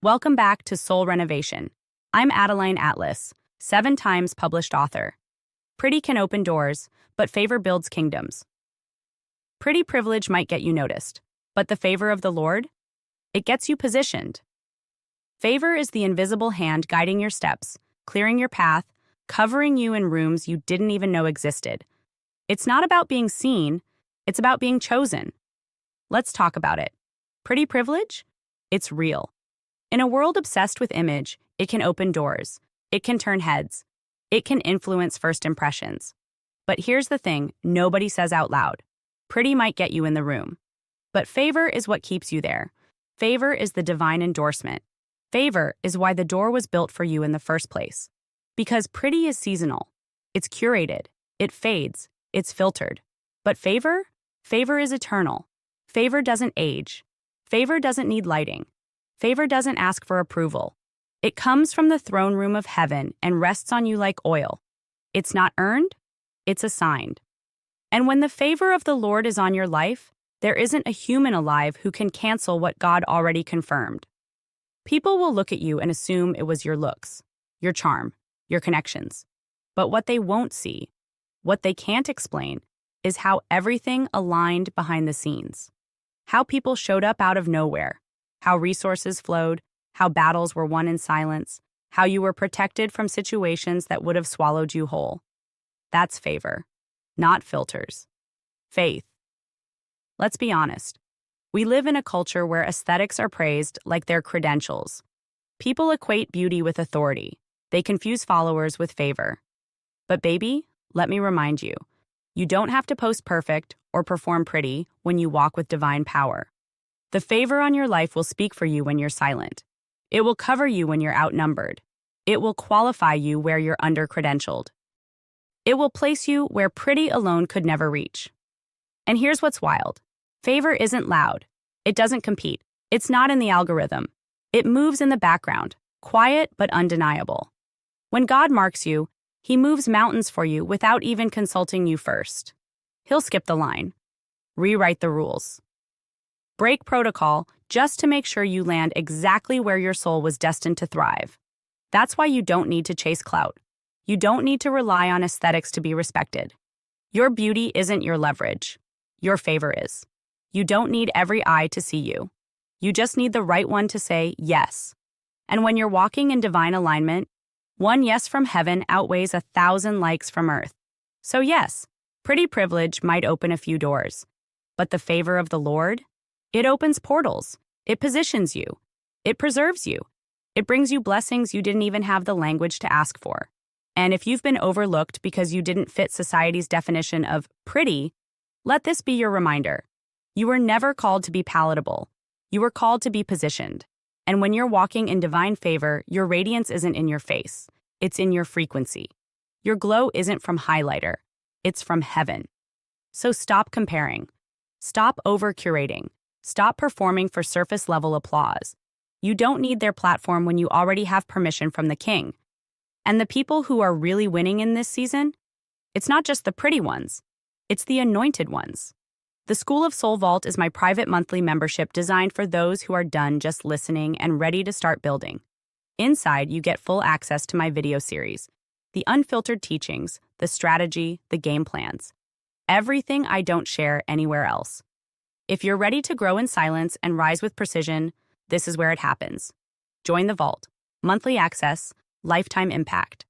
Welcome back to Soul Renovation. I'm Adeline Atlas, 7 times published author. Pretty can open doors, but favor builds kingdoms. Pretty privilege might get you noticed, but the favor of the Lord? It gets you positioned. Favor is the invisible hand guiding your steps, clearing your path, covering you in rooms you didn't even know existed. It's not about being seen, it's about being chosen. Let's talk about it. Pretty privilege? It's real. In a world obsessed with image, it can open doors. It can turn heads. It can influence first impressions. But here's the thing nobody says out loud. Pretty might get you in the room. But favor is what keeps you there. Favor is the divine endorsement. Favor is why the door was built for you in the first place. Because pretty is seasonal. It's curated. It fades. It's filtered. But favor? Favor is eternal. Favor doesn't age. Favor doesn't need lighting. Favor doesn't ask for approval. It comes from the throne room of heaven and rests on you like oil. It's not earned, it's assigned. And when the favor of the Lord is on your life, there isn't a human alive who can cancel what God already confirmed. People will look at you and assume it was your looks, your charm, your connections. But what they won't see, what they can't explain, is how everything aligned behind the scenes. How people showed up out of nowhere. How resources flowed, how battles were won in silence, how you were protected from situations that would have swallowed you whole. That's favor, not filters. Faith. Let's be honest. We live in a culture where aesthetics are praised like they're credentials. People equate beauty with authority. They confuse followers with favor. But baby, let me remind you, you don't have to post perfect or perform pretty when you walk with divine power. The favor on your life will speak for you when you're silent. It will cover you when you're outnumbered. It will qualify you where you're under-credentialed. It will place you where pretty alone could never reach. And here's what's wild. Favor isn't loud. It doesn't compete. It's not in the algorithm. It moves in the background, quiet but undeniable. When God marks you, He moves mountains for you without even consulting you first. He'll skip the line, rewrite the rules, break protocol just to make sure you land exactly where your soul was destined to thrive. That's why you don't need to chase clout. You don't need to rely on aesthetics to be respected. Your beauty isn't your leverage. Your favor is. You don't need every eye to see you. You just need the right one to say yes. And when you're walking in divine alignment, one yes from heaven outweighs 1,000 likes from earth. So yes, pretty privilege might open a few doors. But the favor of the Lord? It opens portals. It positions you. It preserves you. It brings you blessings you didn't even have the language to ask for. And if you've been overlooked because you didn't fit society's definition of pretty, let this be your reminder. You were never called to be palatable. You were called to be positioned. And when you're walking in divine favor, your radiance isn't in your face. It's in your frequency. Your glow isn't from highlighter. It's from heaven. So stop comparing. Stop over-curating. Stop performing for surface-level applause. You don't need their platform when you already have permission from the King. And the people who are really winning in this season? It's not just the pretty ones. It's the anointed ones. The School of Sos Vault is my private monthly membership designed for those who are done just listening and ready to start building. Inside, you get full access to my video series, the unfiltered teachings, the strategy, the game plans. Everything I don't share anywhere else. If you're ready to grow in silence and rise with precision, this is where it happens. Join the vault. Monthly access, lifetime impact.